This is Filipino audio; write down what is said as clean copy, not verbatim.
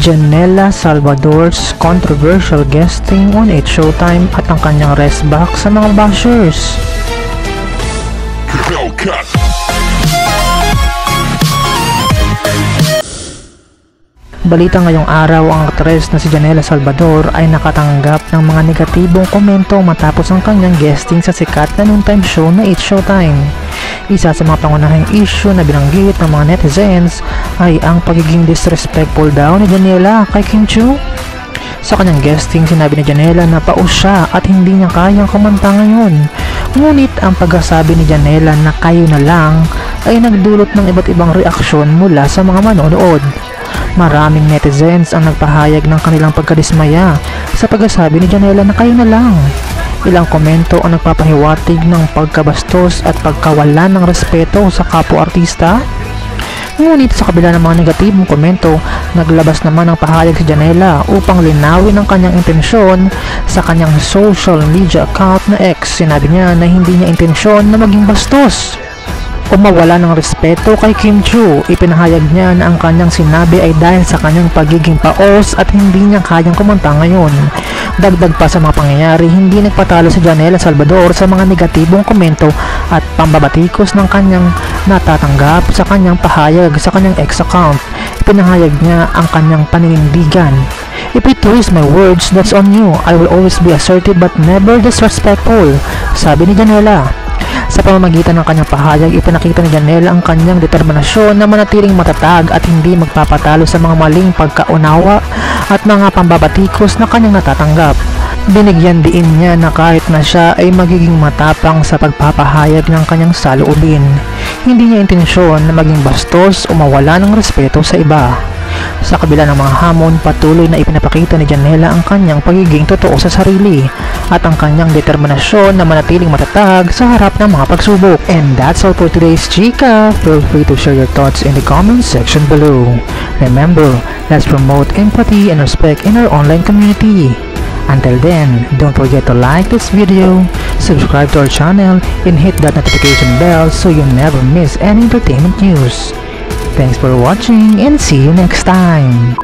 Janela Salvador's controversial guesting on It's Showtime at ang kanyang rest back sa mga bashers. Balita ngayong araw, ang aktres na si Janela Salvador ay nakatanggap ng mga negatibong komento matapos ang kanyang guesting sa sikat na noontime show na It's Showtime. Isa sa mga pangunahing issue na binanggit ng mga netizens ay ang pagiging disrespectful daw ni Janela kay Kim Chiu. Sa kanyang guesting, sinabi ni Janela na paus siya at hindi niya kayang kumanta ngayon. Ngunit ang pagkasabi ni Janela na kayo na lang ay nagdulot ng iba't ibang reaksyon mula sa mga manonood. Maraming netizens ang nagpahayag ng kanilang pagkadismaya sa pagkasabi ni Janela na kayo na lang. Ilang komento ang nagpapahiwatig ng pagkabastos at pagkawala ng respeto sa kapwa-artista. Ngunit sa kabila ng mga negatibong komento, naglabas naman ng pahayag si Janela upang linawin ang kanyang intensyon sa kanyang social media account na X. Sinabi niya na hindi niya intensyon na maging bastos o mawala ng respeto kay Kim Chiu. Ipinahayag niya na ang kanyang sinabi ay dahil sa kanyang pagiging paos at hindi niya kayang kumanta ngayon. Dagdag pa sa mga pangyayari, hindi nagpatalo si Janela Salvador sa mga negatibong komento at pambabatikos ng kanyang natatanggap sa kanyang pahayag sa kanyang X account. Ipinahayag niya ang kanyang paninindigan. If you twist my words, that's on you. I will always be assertive but never disrespectful, sabi ni Janela. Sa pamamagitan ng kanyang pahayag, ipinakita ni Janela ang kanyang determinasyon na manatiling matatag at hindi magpapatalo sa mga maling pagkaunawa at mga pambabatikos na kanyang natatanggap. Binigyan din niya na kahit na siya ay magiging matapang sa pagpapahayag ng kanyang saloobin, hindi niya intensyon na maging bastos o mawala ng respeto sa iba. Sa kabila ng mga hamon, patuloy na ipinapakita ni Janela ang kanyang pagiging totoo sa sarili at ang kanyang determinasyon na manatiling matatag sa harap ng mga pagsubok. And that's all for today's Chika. Feel free to share your thoughts in the comment section below. Remember, let's promote empathy and respect in our online community. Until then, don't forget to like this video, subscribe to our channel, and hit that notification bell so you never miss any entertainment news. Thanks for watching and see you next time.